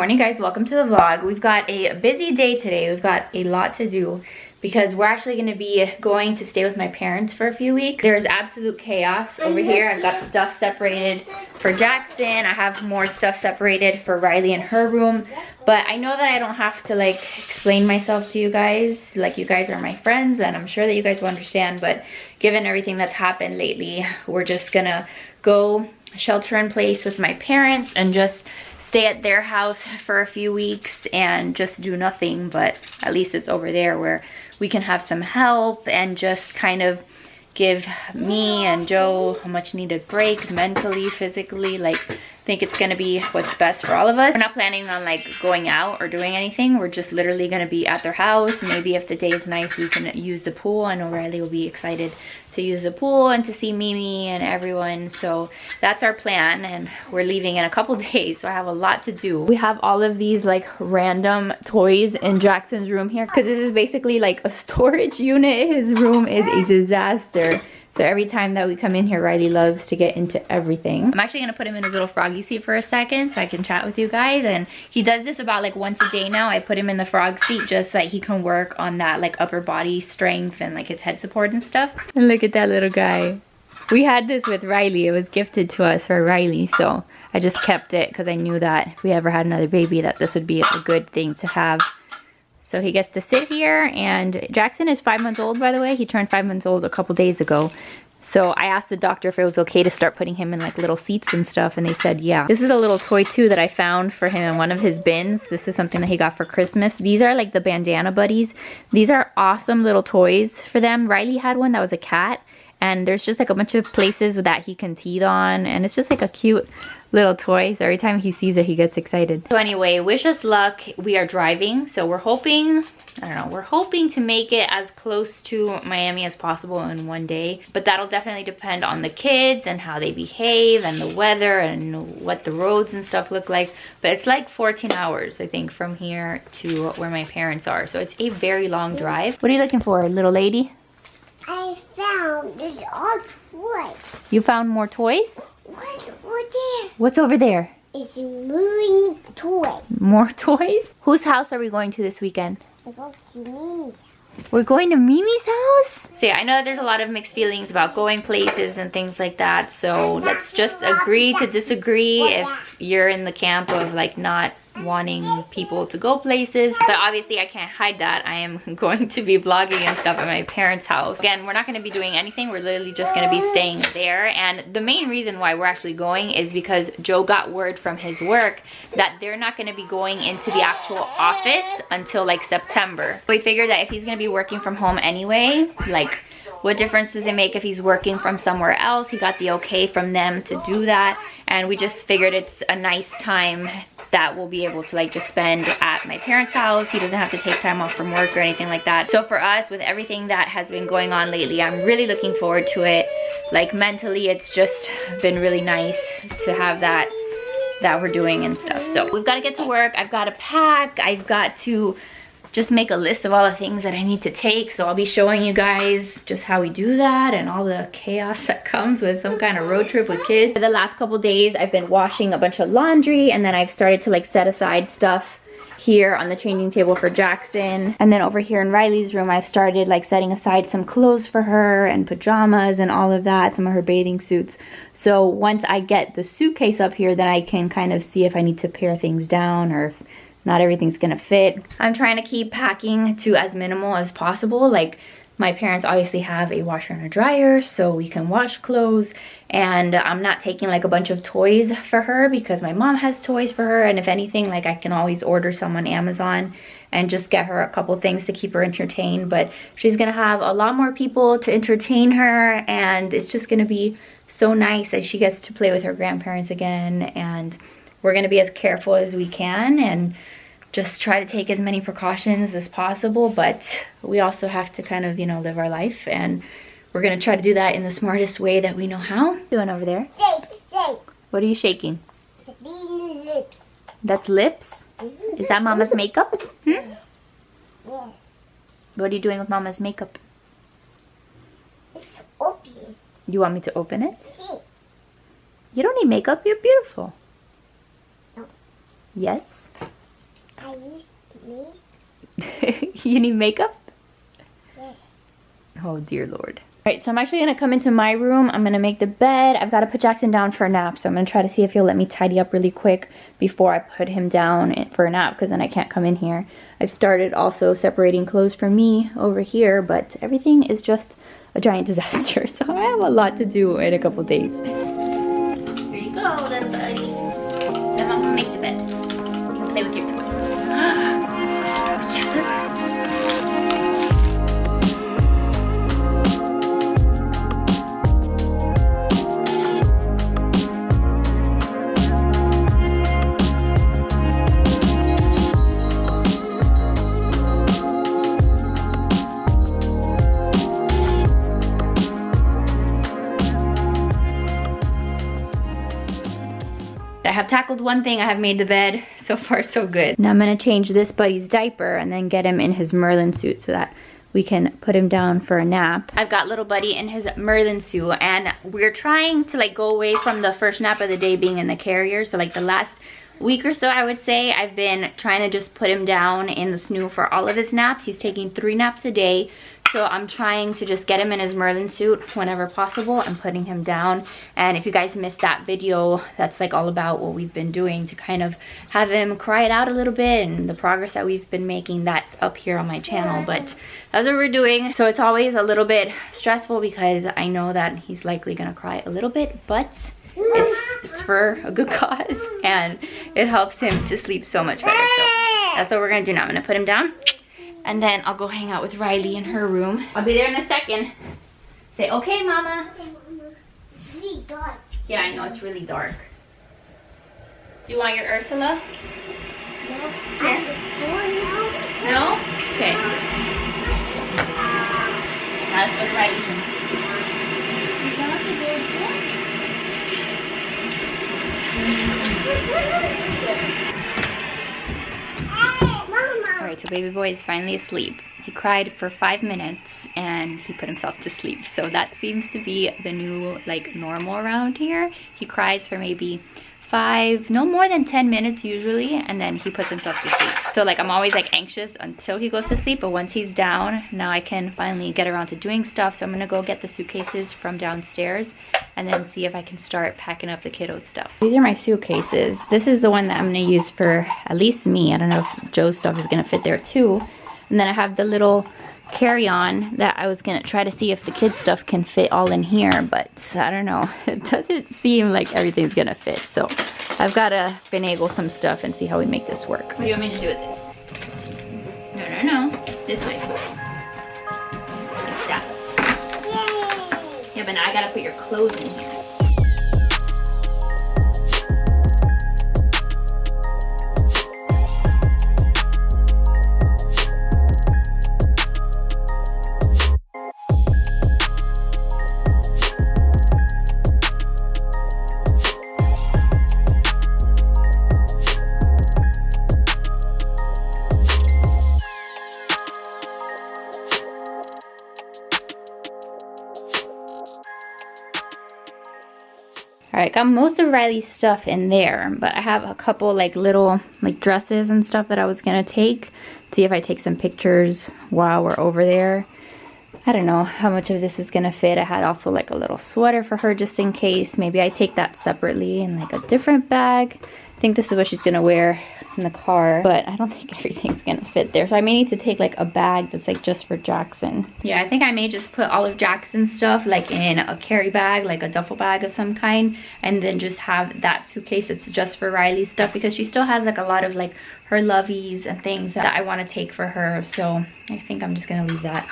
Morning guys, welcome to the vlog. We've got a busy day today. We've got a lot to do because we're actually going to be going to stay with my parents for a few weeks. There's absolute chaos over here. I've got stuff separated for Jackson. I have more stuff separated for Riley in her room. But I know that I don't have to like explain myself to you guys. Like, you guys are my friends and I'm sure that you guys will understand. But given everything that's happened lately, we're just gonna go shelter in place with my parents and just stay at their house for a few weeks and just do nothing. But at least it's over there where we can have some help and just kind of give me and Joe a much needed break mentally, physically. Like, I think it's gonna be what's best for all of us. We're not planning on like going out or doing anything. We're just literally gonna be at their house. Maybe if the day is nice, we can use the pool. I know Riley will be excited to use the pool and to see Mimi and everyone. So that's our plan, and we're leaving in a couple days, so I have a lot to do. We have all of these like random toys in Jackson's room here because this is basically like a storage unit. His room is a disaster. So every time that we come in here, Riley loves to get into everything. I'm actually gonna put him in his little froggy seat for a second so I can chat with you guys. And he does this about like once a day now. I put him in the frog seat just so that he can work on that like upper body strength and like his head support and stuff. And look at that little guy. We had this with Riley. It was gifted to us for Riley. So I just kept it because I knew that if we ever had another baby that this would be a good thing to have. So he gets to sit here, and Jackson is 5 months old, by the way. He turned 5 months old a couple days ago. So I asked the doctor if it was okay to start putting him in like little seats and stuff, and they said yeah. This is a little toy too that I found for him in one of his bins. This is something that he got for Christmas. These are like the bandana buddies. These are awesome little toys for them. Riley had one that was a cat, and there's just like a bunch of places that he can teeth on, and it's just like a cute little toy. So every time he sees it, he gets excited. So anyway, wish us luck. We are driving, so we're hoping, I don't know, we're hoping to make it as close to Miami as possible in one day. But that'll definitely depend on the kids and how they behave and the weather and what the roads and stuff look like. But it's like 14 hours, I think, from here to where my parents are. So it's a very long drive. What are you looking for, little lady? I found there's all toys. You found more toys? What's over there? What's over there? It's a moving toy. More toys? Whose house are we going to this weekend? I go to Mimi's. We're going to Mimi's house? So yeah, I know that there's a lot of mixed feelings about going places and things like that. So let's just agree to disagree if you're in the camp of like not wanting people to go places. But obviously I can't hide that. I am going to be vlogging and stuff at my parents' house. Again, we're not going to be doing anything. We're literally just going to be staying there. And the main reason why we're actually going is because Joe got word from his work that they're not going to be going into the actual office until like September. We figured that if he's going to be working from home anyway, like, what difference does it make if he's working from somewhere else? He got the okay from them to do that, and we just figured it's a nice time that we'll be able to like just spend at my parents' house. He doesn't have to take time off from work or anything like that. So for us, with everything that has been going on lately, I'm really looking forward to it. Like mentally, it's just been really nice to have that we're doing and stuff. So we've got to get to work. I've got to pack. I've got to just make a list of all the things that I need to take. So I'll be showing you guys just how we do that and all the chaos that comes with some kind of road trip with kids. For the last couple days, I've been washing a bunch of laundry, and then I've started to like set aside stuff here on the changing table for Jackson. And then over here in Riley's room, I've started like setting aside some clothes for her and pajamas and all of that, some of her bathing suits. So once I get the suitcase up here, then I can kind of see if I need to pare things down or if not everything's gonna fit. I'm trying to keep packing to as minimal as possible. Like, my parents obviously have a washer and a dryer, so we can wash clothes. And I'm not taking like a bunch of toys for her because my mom has toys for her. And if anything, like, I can always order some on Amazon and just get her a couple things to keep her entertained. But she's gonna have a lot more people to entertain her, and it's just gonna be so nice that she gets to play with her grandparents again. And we're gonna be as careful as we can and just try to take as many precautions as possible, but we also have to kind of, you know, live our life, and we're gonna try to do that in the smartest way that we know how. What are you doing over there? Shake. What are you shaking? It's lips. That's lips? Is that Mama's makeup? Yes. What are you doing with Mama's makeup? It's open. You want me to open it? See. You don't need makeup, you're beautiful. No. Yes? I use me. You need makeup? Yes. Oh dear Lord. Alright, so I'm actually gonna come into my room. I'm gonna make the bed. I've got to put Jackson down for a nap, so I'm gonna try to see if he'll let me tidy up really quick before I put him down for a nap, because then I can't come in here. I've started also separating clothes for me over here, but everything is just a giant disaster, so I have a lot to do in a couple days. Here you go, little buddy. Then I'm gonna make the bed. You can play with your toys. Yeah, look. I have tackled one thing, I have made the bed. So far so good. Now I'm gonna change this buddy's diaper and then get him in his Merlin suit so that we can put him down for a nap. I've got little buddy in his Merlin suit, and we're trying to like go away from the first nap of the day being in the carrier. So like the last week or so, I would say, I've been trying to just put him down in the snoo for all of his naps. He's taking 3 naps a day. So I'm trying to just get him in his Merlin suit whenever possible and putting him down. And if you guys missed that video, that's like all about what we've been doing to kind of have him cry it out a little bit, and the progress that we've been making, that's up here on my channel. But that's what we're doing. So it's always a little bit stressful because I know that he's likely gonna cry a little bit, but it's for a good cause and it helps him to sleep so much better. So that's what we're gonna do now. I'm gonna put him down, and then I'll go hang out with Riley in her room. I'll be there in a second. Say, okay, Mama. Okay, Mama. It's really dark. Yeah, I know, it's really dark. Do you want your Ursula? No. Here. No. No? Okay. Now let's go to Riley's room. Alright, so baby boy is finally asleep. He cried for 5 minutes and he put himself to sleep. So that seems to be the new like normal around here. He cries for maybe 5, no more than 10 minutes usually, and then he puts himself to sleep. So like I'm always like anxious until he goes to sleep, but once he's down, now I can finally get around to doing stuff. So I'm gonna go get the suitcases from downstairs and then see if I can start packing up the kiddos stuff. These are my suitcases. This is the one that I'm gonna use for at least me. I don't know if Joe's stuff is gonna fit there too. And then I have the little carry-on that I was gonna try to see if the kids stuff can fit all in here, but I don't know. It doesn't seem like everything's gonna fit. So I've gotta finagle some stuff and see how we make this work. What do you want me to do with this? No. This way. Like that. Yay. Yeah, but now I gotta put your clothes in here. Alright, got most of Riley's stuff in there, but I have a couple like little like dresses and stuff that I was gonna take. See if I take some pictures while we're over there. I don't know how much of this is gonna fit. I had also like a little sweater for her just in case. Maybe I take that separately in like a different bag. I think this is what she's gonna wear in the car, but I don't think everything's gonna fit there. So I may need to take like a bag that's like just for Jackson. Yeah, I think I may just put all of Jackson's stuff like in a carry bag, like a duffel bag of some kind, and then just have that suitcase that's just for Riley's stuff, because she still has like a lot of like her lovies and things that I want to take for her. So I think I'm just gonna leave that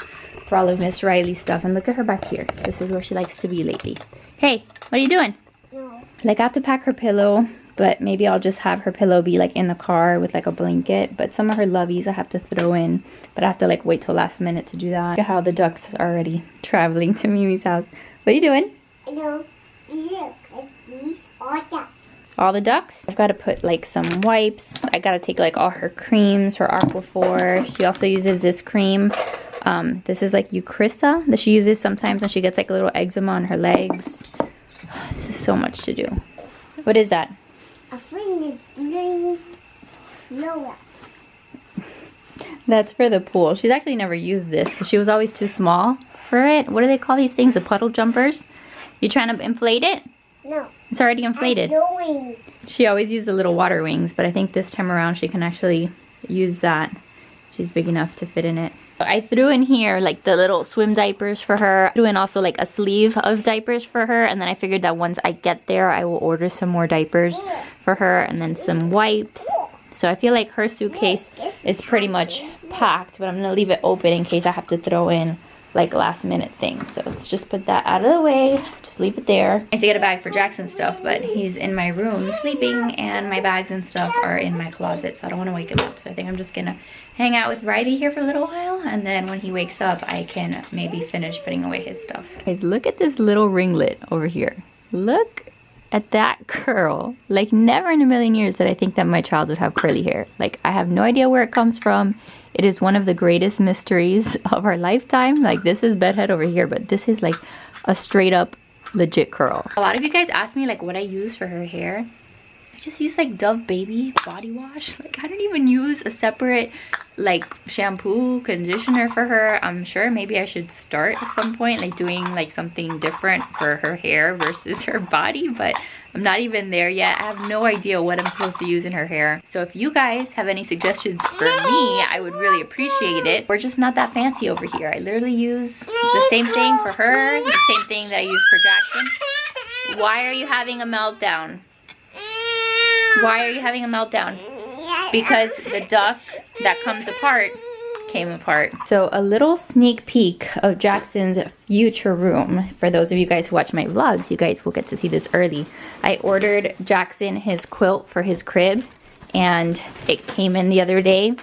for all of Miss Riley's stuff. And look at her back here. This is where she likes to be lately. Hey, what are you doing? No. Like I have to pack her pillow, but maybe I'll just have her pillow be like in the car with like a blanket. But some of her lovies I have to throw in, but I have to like wait till last minute to do that. Look at how the ducks are already traveling to Mimi's house. What are you doing? No. Look at these all ducks. All the ducks? I've got to put like some wipes. I got to take like all her creams, her Aquaphor. She also uses this cream. This is like Eucrisa that she uses sometimes when she gets like a little eczema on her legs. This is so much to do. What is that? A friend is blue blow-ups. That's for the pool. She's actually never used this because she was always too small for it. What do they call these things? The puddle jumpers? You trying to inflate it? No. It's already inflated. I'm going. She always used the little water wings, but I think this time around she can actually use that. She's big enough to fit in it. I threw in here like the little swim diapers for her. I threw in also like a sleeve of diapers for her, and then I figured that once I get there I will order some more diapers for her and then some wipes. So I feel like her suitcase is pretty much packed, but I'm gonna leave it open in case I have to throw in like last minute things. So let's just put that out of the way. Just leave it there. I need to get a bag for Jackson stuff, but he's in my room sleeping and my bags and stuff are in my closet, so I don't want to wake him up. So I think I'm just gonna hang out with Riley here for a little while, and then when he wakes up I can maybe finish putting away his stuff. Guys, look at this little ringlet over here. Look at that curl. Like, never in a million years did I think that my child would have curly hair. Like, I have no idea where it comes from. It is one of the greatest mysteries of our lifetime. Like, this is bedhead over here, but this is like a straight up legit curl. A lot of you guys ask me like what I use for her hair. I just use like Dove Baby body wash. Like, I don't even use a separate like shampoo, conditioner for her. I'm sure maybe I should start at some point like doing like something different for her hair versus her body, but I'm not even there yet. I have no idea what I'm supposed to use in her hair. So if you guys have any suggestions for me, I would really appreciate it. We're just not that fancy over here. I literally use the same thing for her, the same thing that I use for Jackson. Why are you having a meltdown? Why are you having a meltdown? Because the duck that comes apart came apart. So a little sneak peek of Jackson's future room. For those of you guys who watch my vlogs, you guys will get to see this early. I ordered Jackson his quilt for his crib and it came in the other day.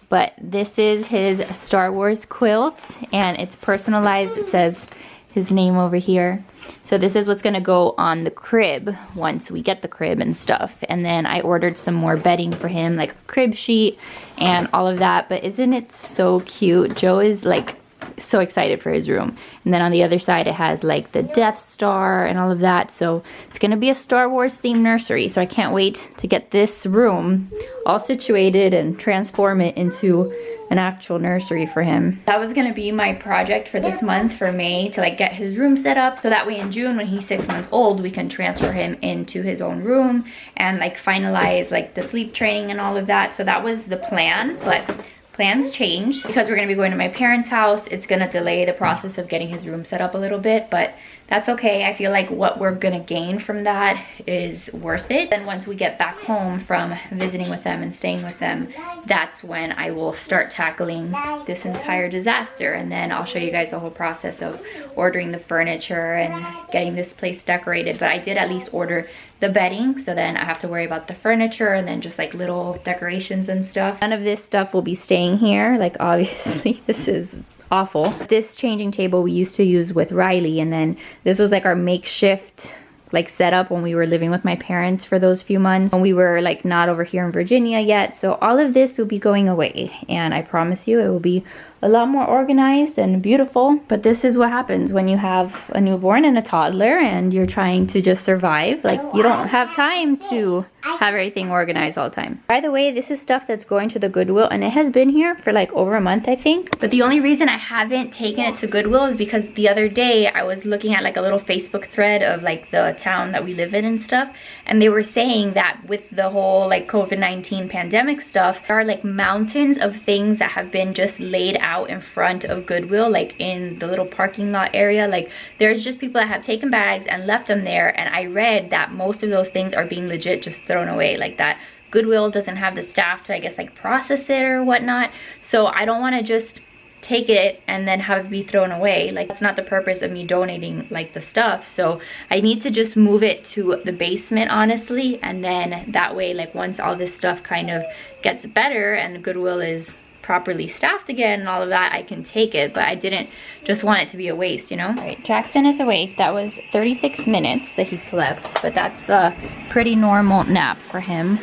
But this is his Star Wars quilt and it's personalized. It says his name over here. So this is what's gonna go on the crib once we get the crib and stuff. And then I ordered some more bedding for him, like a crib sheet and all of that. But isn't it so cute? Joe is like so excited for his room. And then on the other side it has like the Death Star and all of that. So it's gonna be a Star Wars themed nursery. So I can't wait to get this room all situated and transform it into an actual nursery for him. That was gonna be my project for this month, for May, to like get his room set up so that way in June when he's 6 months old we can transfer him into his own room and like finalize like the sleep training and all of that. So that was the plan, but plans change because we're going to be going to my parents' house. It's going to delay the process of getting his room set up a little bit, but that's okay. I feel like what we're going to gain from that is worth it. And once we get back home from visiting with them and staying with them, that's when I will start tackling this entire disaster. And then I'll show you guys the whole process of ordering the furniture and getting this place decorated. But I did at least order the bedding, so then I have to worry about the furniture and then just like little decorations and stuff. None of this stuff will be staying here. Like, obviously this is awful. This changing table we used to use with Riley, and then this was like our makeshift like setup when we were living with my parents for those few months when we were like not over here in Virginia yet. So all of this will be going away, and I promise you it will be a lot more organized and beautiful. But this is what happens when you have a newborn and a toddler and you're trying to just survive. Like, you don't have time to have everything organized all the time. By the way, this is stuff that's going to the Goodwill, and it has been here for like over a month, I think. But the only reason I haven't taken it to Goodwill is because the other day I was looking at like a little Facebook thread of like the town that we live in and stuff, and they were saying that with the whole like COVID-19 pandemic stuff, there are like mountains of things that have been just laid out in front of Goodwill, like in the little parking lot area. Like, there's just people that have taken bags and left them there, and I read that most of those things are being legit just thrown away, like that Goodwill doesn't have the staff to, I guess, like process it or whatnot. So I don't want to just take it and then have it be thrown away. Like, that's not the purpose of me donating like the stuff. So I need to just move it to the basement, honestly, and then that way, like, once all this stuff kind of gets better and Goodwill is properly staffed again and all of that, I can take it. But I didn't just want it to be a waste, you know? All right, Jackson is awake. That was 36 minutes that he slept, but that's a pretty normal nap for him.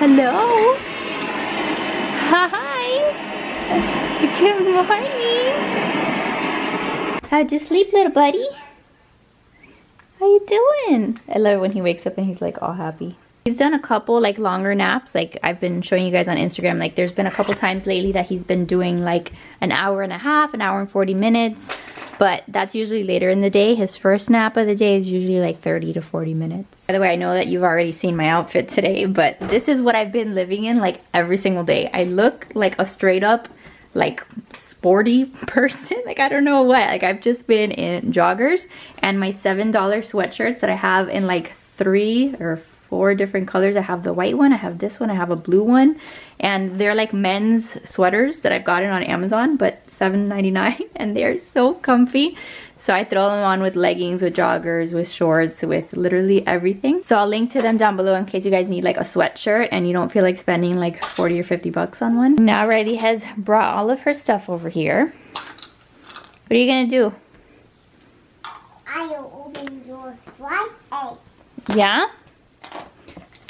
Hello. Hi. Good morning. How'd you sleep, little buddy? How you doing? I love it when he wakes up and he's like all happy. He's done a couple like longer naps, like I've been showing you guys on Instagram. Like there's been a couple times lately that he's been doing like an hour and a half, an hour and 40 minutes. But that's usually later in the day. His first nap of the day is usually like 30 to 40 minutes. By the way, I know that you've already seen my outfit today, but this is what I've been living in like every single day. I look like a straight up like sporty person. Like I don't know what. Like I've just been in joggers and my $7 sweatshirts that I have in like 3 or 4 different colors. I have the white one, I have this one, I have a blue one. And they're like men's sweaters that I've gotten on Amazon, but $7.99, and they're so comfy. So I throw them on with leggings, with joggers, with shorts, with literally everything. So I'll link to them down below in case you guys need like a sweatshirt and you don't feel like spending like 40 or 50 bucks on one. Now Riley has brought all of her stuff over here. What are you gonna do? I will open your fried eggs. Yeah?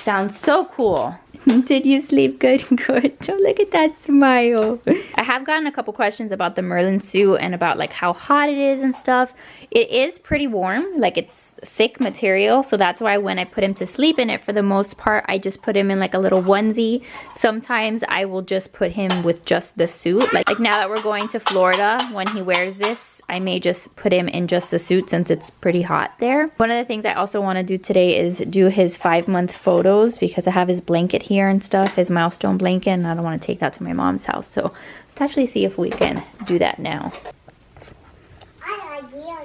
Sounds so cool. Did you sleep good? Good. Oh, look at that smile. I have gotten a couple questions about the Merlin suit and about like how hot it is and stuff. It is pretty warm, like it's thick material, so that's why when I put him to sleep in it, for the most part, I just put him in like a little onesie. Sometimes I will just put him with just the suit. Like now that we're going to Florida, when he wears this, I may just put him in just the suit since it's pretty hot there. One of the things I also want to do today is do his 5-month photos, because I have his blanket here and stuff, his milestone blanket, and I don't want to take that to my mom's house. So let's actually see if we can do that now.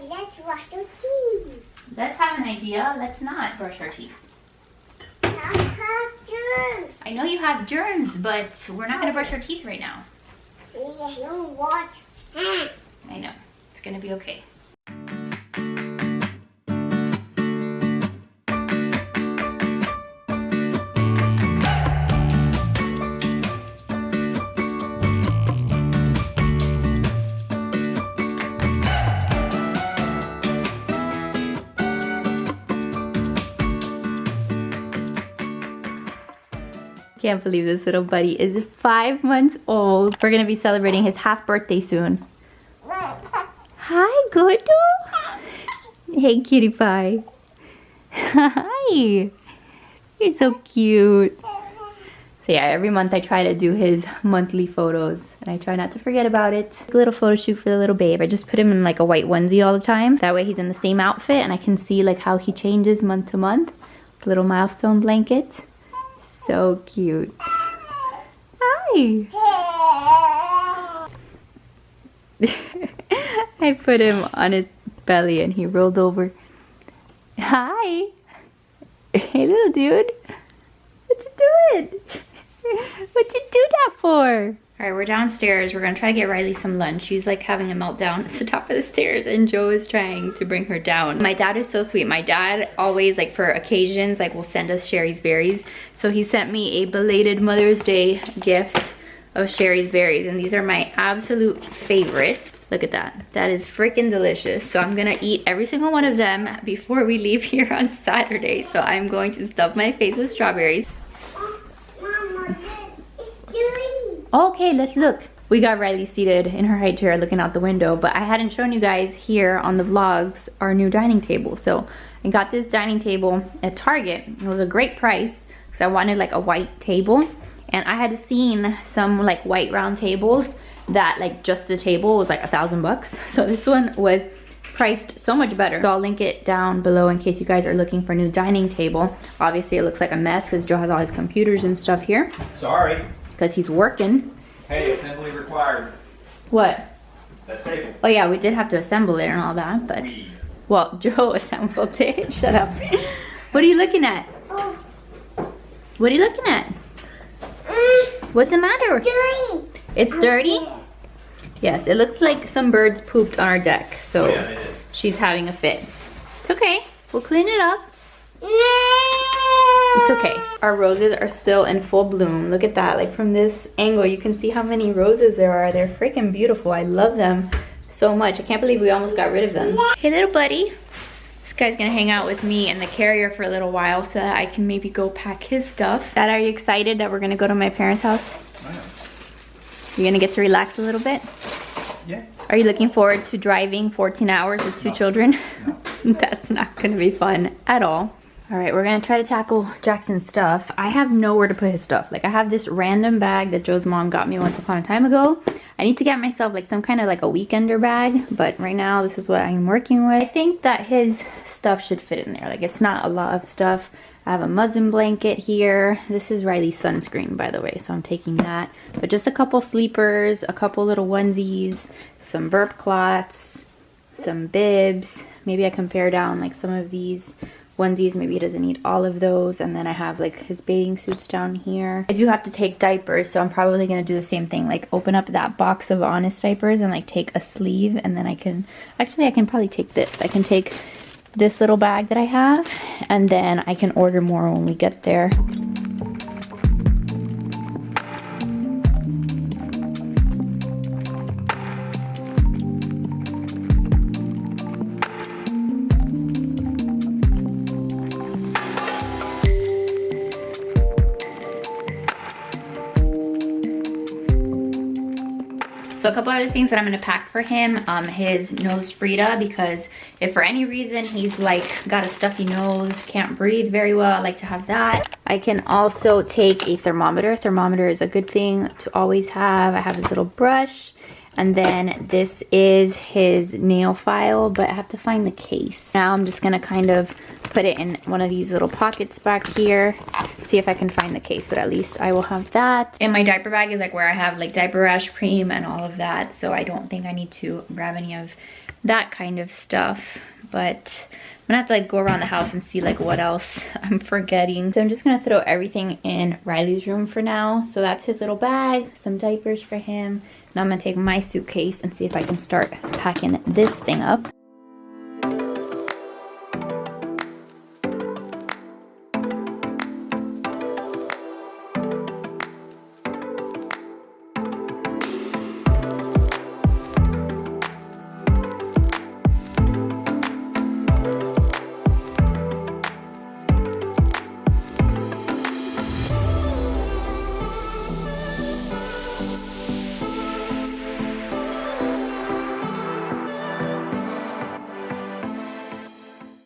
Let's brush our teeth. Let's have an idea. Let's not brush our teeth. I have germs. I know you have germs, but we're not going to brush our teeth right now. No wash hands. I know. It's going to be okay. Can't believe this little buddy is 5 months old. We're gonna be celebrating his half birthday soon. Hi, Goodwill. Hey, cutie pie. Hi. You're so cute. So yeah, every month I try to do his monthly photos, and I try not to forget about it. A little photo shoot for the little babe. I just put him in like a white onesie all the time. That way he's in the same outfit and I can see like how he changes month to month. Little milestone blanket. So cute. Hi. I put him on his belly and he rolled over. Hi. Hey, little dude. What you doing? What'd you do that for? All right, we're downstairs. We're gonna try to get Riley some lunch. She's like having a meltdown at the top of the stairs and Joe is trying to bring her down. My dad is so sweet. My dad always, like for occasions, like will send us Sherry's berries. So he sent me a belated Mother's Day gift of Sherry's berries, and these are my absolute favorites. Look at that. That is freaking delicious. So I'm gonna eat every single one of them before we leave here on Saturday. So I'm going to stuff my face with strawberries. Mama, it's doing. Okay, let's look. We got Riley seated in her high chair looking out the window, but I hadn't shown you guys here on the vlogs our new dining table. So I got this dining table at Target. It was a great price because I wanted like a white table, and I had seen some like white round tables that like just the table was like $1,000. So this one was priced so much better. So I'll link it down below in case you guys are looking for a new dining table. Obviously it looks like a mess because Joe has all his computers and stuff here. Sorry. Because he's working. Hey, assembly required. What? That table. Oh yeah, we did have to assemble it and all that, but well, Joe assembled it. Shut up. What are you looking at? Oh. What are you looking at? What's the matter? Dirty. It's dirty? Yes, it looks like some birds pooped on our deck, so Yeah, they did. she's having a fit. It's okay. We'll clean it up. It's okay. Our roses are still in full bloom. Look at that. Like from this angle, you can see how many roses there are. They're freaking beautiful. I love them so much. I can't believe we almost got rid of them. Hey, little buddy. This guy's gonna hang out with me in the carrier for a little while so that I can maybe go pack his stuff. Dad, are you excited that we're gonna go to my parents' house? You're gonna get to relax a little bit? Yeah. Are you looking forward to driving 14 hours with two children? No. That's not gonna be fun at all. All right, we're gonna try to tackle Jackson's stuff. I have nowhere to put his stuff. Like, I have this random bag that Joe's mom got me once upon a time ago. I need to get myself like some kind of like a weekender bag, but right now this is what I'm working with. I think that his stuff should fit in there. Like, it's not a lot of stuff. I have a muslin blanket here. This is Riley's sunscreen, by the way, so I'm taking that. But just a couple sleepers, a couple little onesies, some burp cloths, some bibs. Maybe I can pare down like some of these onesies. Maybe he doesn't need all of those. And then I have like his bathing suits down here. I do have to take diapers, so I'm probably gonna do the same thing, like open up that box of Honest diapers and like take a sleeve, and then I can probably take this. I can take this little bag that I have, and then I can order more when we get there. So a couple other things that I'm gonna pack for him, his nose Frida, because if for any reason he's like got a stuffy nose, can't breathe very well, I like to have that. I can also take a thermometer. Thermometer is a good thing to always have. I have his little brush, and then this is his nail file, but I have to find the case. Now I'm just gonna kind of put it in one of these little pockets back here, see if I can find the case, but at least I will have that. And my diaper bag is like where I have like diaper rash cream and all of that, so I don't think I need to grab any of that kind of stuff, but I'm gonna have to like go around the house and see like what else I'm forgetting. So I'm just gonna throw everything in Riley's room for now. So that's his little bag, some diapers for him. Now I'm gonna take my suitcase and see if I can start packing this thing up.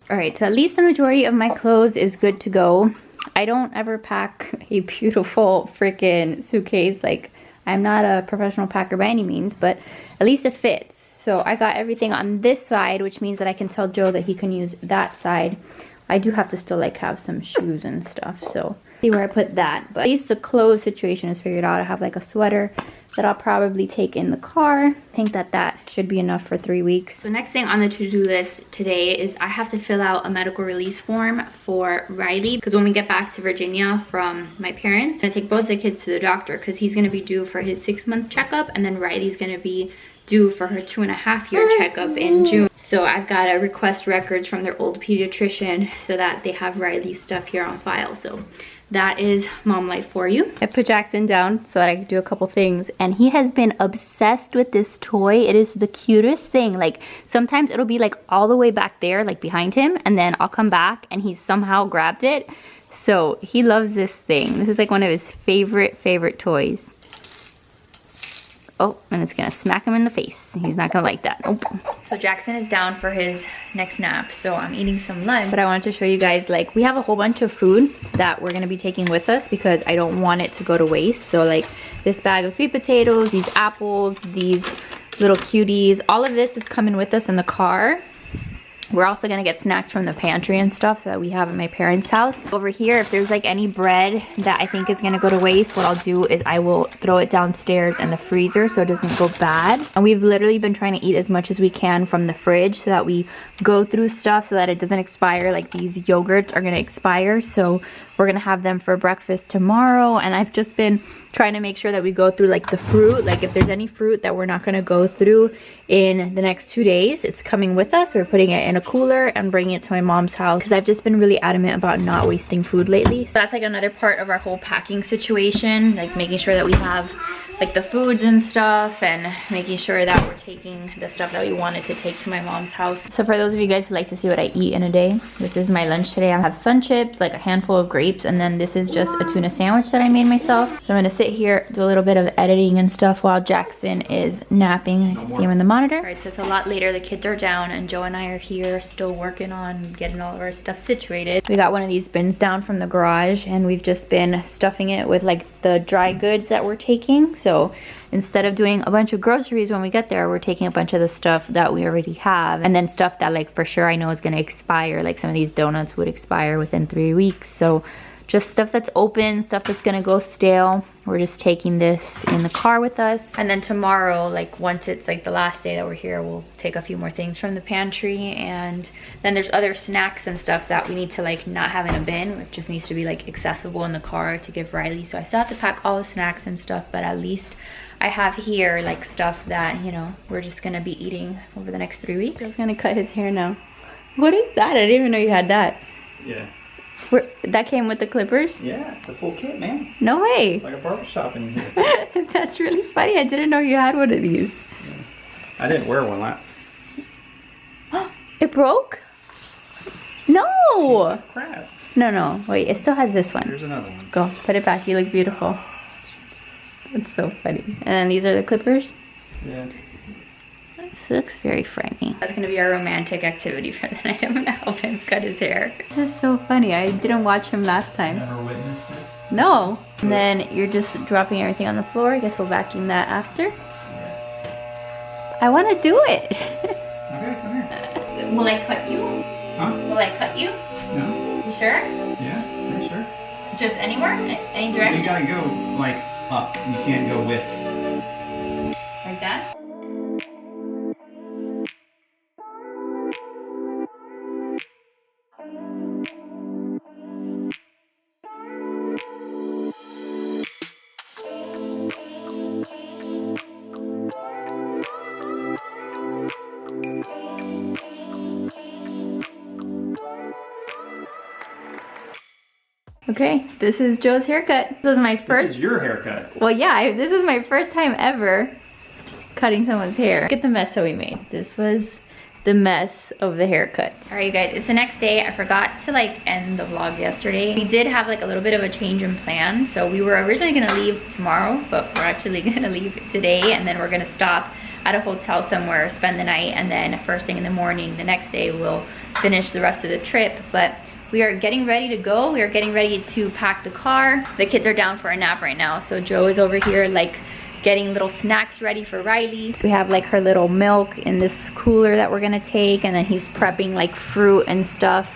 Alright, so at least the majority of my clothes is good to go. I don't ever pack a beautiful freaking suitcase. Like, I'm not a professional packer by any means, but at least it fits. So I got everything on this side, which means that I can tell Joe that he can use that side. I do have to still like have some shoes and stuff, so see where I put that. But at least the clothes situation is figured out. I have like a sweater that I'll probably take in the car. I think that that should be enough for 3 weeks. So next thing on the to-do list today is I have to fill out a medical release form for Riley, because when we get back to Virginia from my parents, I'm gonna take both the kids to the doctor because he's gonna be due for his 6-month checkup, and then Riley's gonna be due for her 2.5-year checkup in June. So I've got to request records from their old pediatrician so that they have Riley's stuff here on file. So that is mom life for you. I put Jackson down so that I could do a couple things, and he has been obsessed with this toy. It is the cutest thing. Like, sometimes it'll be like all the way back there, like behind him, and then I'll come back and he's somehow grabbed it. So he loves this thing. This is like one of his favorite toys. Oh, and it's gonna smack him in the face. He's not gonna like that. Nope. So Jackson is down for his next nap, so I'm eating some lunch. But I wanted to show you guys, like, we have a whole bunch of food that we're gonna be taking with us because I don't want it to go to waste. So like this bag of sweet potatoes, these apples, these little cuties, all of this is coming with us in the car. We're also gonna get snacks from the pantry and stuff so that we have at my parents' house. Over here, if there's like any bread that I think is gonna go to waste, what I'll do is I will throw it downstairs in the freezer so it doesn't go bad. And we've literally been trying to eat as much as we can from the fridge so that we go through stuff so that it doesn't expire. Like, these yogurts are gonna expire, so we're gonna have them for breakfast tomorrow. And I've just been trying to make sure that we go through like the fruit. Like, if there's any fruit that we're not gonna go through in the next 2 days, it's coming with us. We're putting it in a cooler and bringing it to my mom's house because I've just been really adamant about not wasting food lately. So that's like another part of our whole packing situation, like making sure that we have like the foods and stuff, and making sure that we're taking the stuff that we wanted to take to my mom's house. So for those of you guys who like to see what I eat in a day, this is my lunch today. I have sun chips, like a handful of grapes, and then this is just a tuna sandwich that I made myself. So I'm gonna sit here, do a little bit of editing and stuff while Jackson is napping. I can see him in the monitor. All right, so it's a lot later. The kids are down and Joe and I are here still working on getting all of our stuff situated. We got one of these bins down from the garage and we've just been stuffing it with like the dry goods that we're taking. So instead of doing a bunch of groceries when we get there, we're taking a bunch of the stuff that we already have, and then stuff that like for sure I know is gonna expire. Like some of these donuts would expire within 3 weeks. So just stuff that's open, stuff that's gonna go stale. We're just taking this in the car with us. And then tomorrow, like once it's like the last day that we're here, we'll take a few more things from the pantry. And then there's other snacks and stuff that we need to like not have in a bin. It just needs to be like accessible in the car to give Riley. So I still have to pack all the snacks and stuff, but at least I have here like stuff that, you know, we're just gonna be eating over the next 3 weeks. I was gonna cut his hair now. What is that? I didn't even know you had that. Yeah. That came with the clippers? Yeah, it's a full kit, man. No way. It's like a barbershop in here. That's really funny. I didn't know you had one of these. Yeah. I didn't wear one last. It broke? No. Crap. No. Wait, it still has this one. Here's another one. Go, put it back. You look beautiful. It's so funny. And then these are the clippers? Yeah. This looks very frightening. That's gonna be our romantic activity for the night. I'm gonna help him cut his hair. This is so funny. I didn't watch him last time. Never witnessed this? No. And then you're just dropping everything on the floor. I guess we'll vacuum that after. Yeah. I wanna do it. Okay, come here. Will I cut you? Huh? Will I cut you? No? You sure? Yeah, pretty sure. Just anywhere? Any direction? You gotta go like up. You can't go with. Like that? Okay, this is Joe's haircut. This is my first. This is your haircut. Well, yeah, this is my first time ever cutting someone's hair. Look at the mess that we made. This was the mess of the haircut. All right, you guys, it's the next day. I forgot to like end the vlog yesterday. We did have like a little bit of a change in plan. So we were originally gonna leave tomorrow, but we're actually gonna leave today, and then we're gonna stop at a hotel somewhere, spend the night, and then first thing in the morning the next day we'll finish the rest of the trip. But we are getting ready to go. We are getting ready to pack the car. The kids are down for a nap right now. So Joe is over here like getting little snacks ready for Riley. We have like her little milk in this cooler that we're gonna take, and then he's prepping like fruit and stuff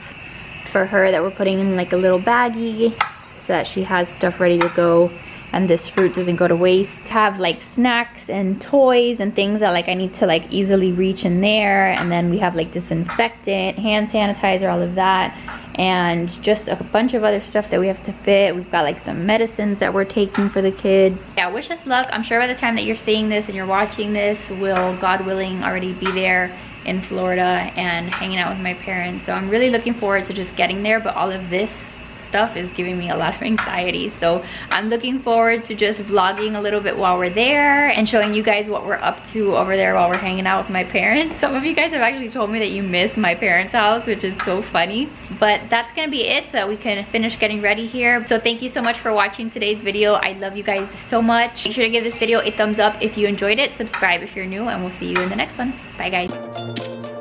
for her that we're putting in like a little baggie so that she has stuff ready to go and this fruit doesn't go to waste. Have like snacks and toys and things that like I need to like easily reach in there, and then we have like disinfectant, hand sanitizer, all of that, and just a bunch of other stuff that we have to fit. We've got like some medicines that we're taking for the kids. Yeah, wish us luck. I'm sure by the time that you're seeing this and you're watching this, we'll, God willing, already be there in Florida and hanging out with my parents. So I'm really looking forward to just getting there, but all of this stuff is giving me a lot of anxiety. So I'm looking forward to just vlogging a little bit while we're there and showing you guys what we're up to over there while we're hanging out with my parents. Some of you guys have actually told me that you miss my parents' house, which is so funny. But that's gonna be it so that we can finish getting ready here. So thank you so much for watching today's video. I love you guys so much. Make sure to give this video a thumbs up if you enjoyed it. Subscribe if you're new, and we'll see you in the next one. Bye guys.